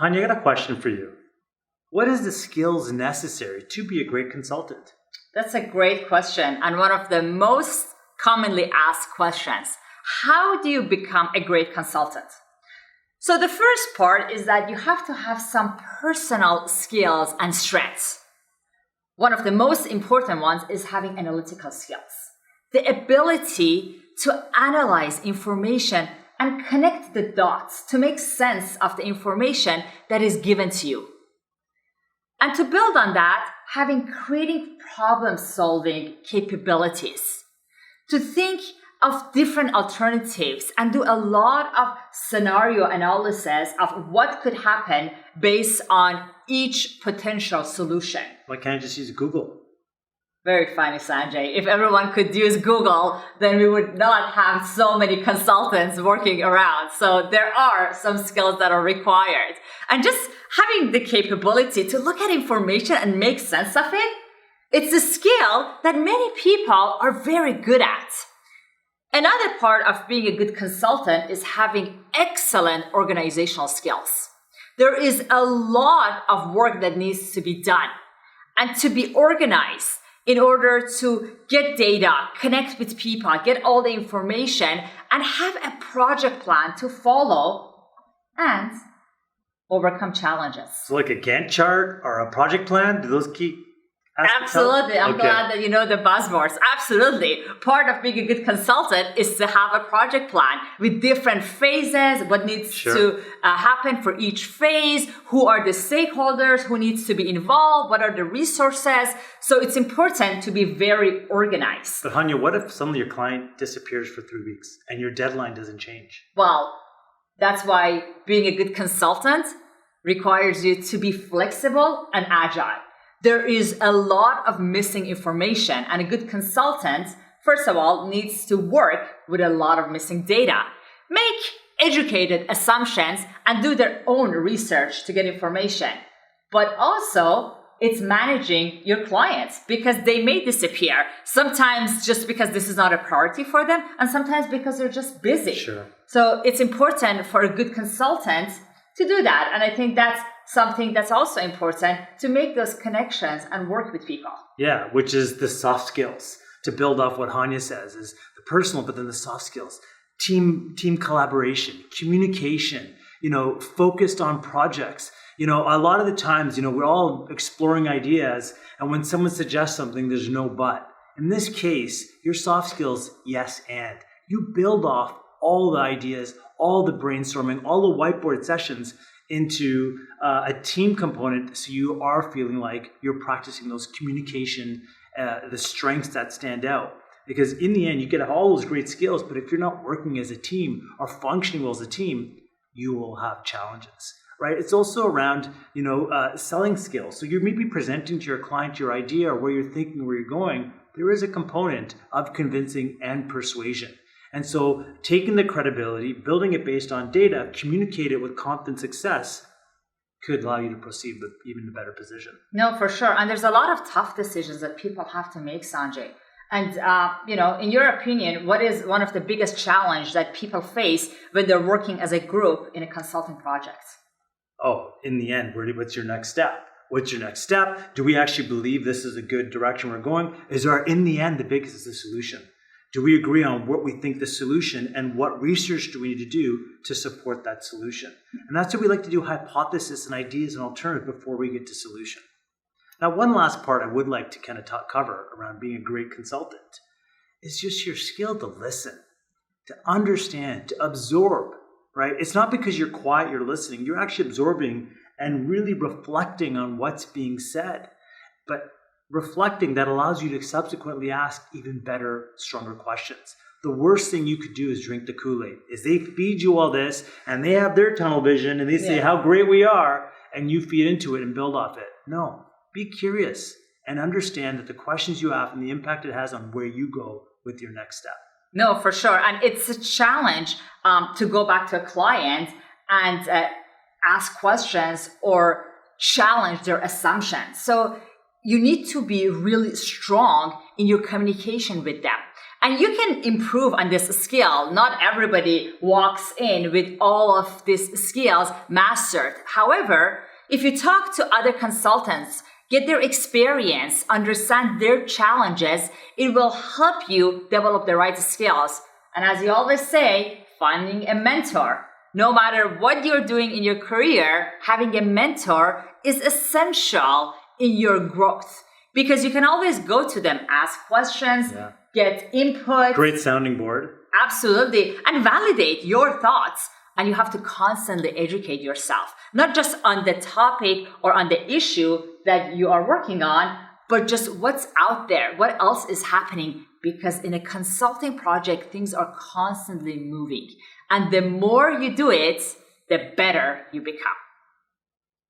Hanya, I got a question for you. What is the skills necessary to be a great consultant? That's a great question, and one of the most commonly asked questions. How do you become a great consultant? So the first part is that you have to have some personal skills and strengths. One of the most important ones is having analytical skills. The ability to analyze information and connect the dots to make sense of the information that is given to you. And to build on that, having creative problem-solving capabilities. To think of different alternatives and do a lot of scenario analysis of what could happen based on each potential solution. Why can't I just use Google? Very funny, Sanjay. If everyone could use Google, then we would not have so many consultants working around. So there are some skills that are required. And just having the capability to look at information and make sense of it, it's a skill that many people are very good at. Another part of being a good consultant is having excellent organizational skills. There is a lot of work that needs to be done. And to be organized in order to get data, connect with people, get all the information, and have a project plan to follow and overcome challenges. So like a Gantt chart or a project plan? Do those keep... Absolutely. I'm glad that you know the buzzwords. Absolutely. Part of being a good consultant is to have a project plan with different phases, what needs to happen for each phase, who are the stakeholders, who needs to be involved, what are the resources. So it's important to be very organized. But Hanya, what if some of your client disappears for 3 weeks and your deadline doesn't change? Well, that's why being a good consultant requires you to be flexible and agile. There is a lot of missing information, and a good consultant, first of all, needs to work with a lot of missing data, make educated assumptions, and do their own research to get information. But also, it's managing your clients because they may disappear, sometimes just because this is not a priority for them, and sometimes because they're just busy. Sure. So it's important for a good consultant to do that, and I think that's something that's also important, to make those connections and work with people. Yeah, which is the soft skills. To build off what Hanya says is the personal, but then the soft skills. Team collaboration, communication, focused on projects. A lot of the times, we're all exploring ideas, and when someone suggests something, there's no but. In this case, your soft skills, yes, and. You build off all the ideas, all the brainstorming, all the whiteboard sessions into a team component, so you are feeling like you're practicing those communication, the strengths that stand out. Because in the end, you get all those great skills, but if you're not working as a team or functioning well as a team, you will have challenges, right? It's also around, selling skills. So you may be presenting to your client your idea or where you're thinking, where you're going. There is a component of convincing and persuasion. And so taking the credibility, building it based on data, communicate it with confident success could allow you to proceed with even a better position. No, for sure. And there's a lot of tough decisions that people have to make, Sanjay. And, in your opinion, what is one of the biggest challenges that people face when they're working as a group in a consulting project? Oh, in the end, what's your next step? What's your next step? Do we actually believe this is a good direction we're going? In the end, the biggest is the solution. Do we agree on what we think the solution and what research do we need to do to support that solution? And that's what we like to do, hypothesis and ideas and alternatives before we get to solution. Now, one last part I would like to kind of cover around being a great consultant is just your skill to listen, to understand, to absorb, right? It's not because you're quiet, you're listening. You're actually absorbing and really reflecting on what's being said. But reflecting that allows you to subsequently ask even better, stronger questions. The worst thing you could do is drink the Kool-Aid. Is they feed you all this and they have their tunnel vision and they say how great we are and you feed into it and build off it. No, be curious and understand that the questions you have and the impact it has on where you go with your next step. No, for sure. And it's a challenge to go back to a client and ask questions or challenge their assumptions. So you need to be really strong in your communication with them. And you can improve on this skill. Not everybody walks in with all of these skills mastered. However, if you talk to other consultants, get their experience, understand their challenges, it will help you develop the right skills. And as you always say, finding a mentor. No matter what you're doing in your career, having a mentor is essential in your growth because you can always go to them, ask questions, get input. Great sounding board. Absolutely. And validate your thoughts. And you have to constantly educate yourself, not just on the topic or on the issue that you are working on, but just what's out there, what else is happening. Because in a consulting project, things are constantly moving. And the more you do it, the better you become.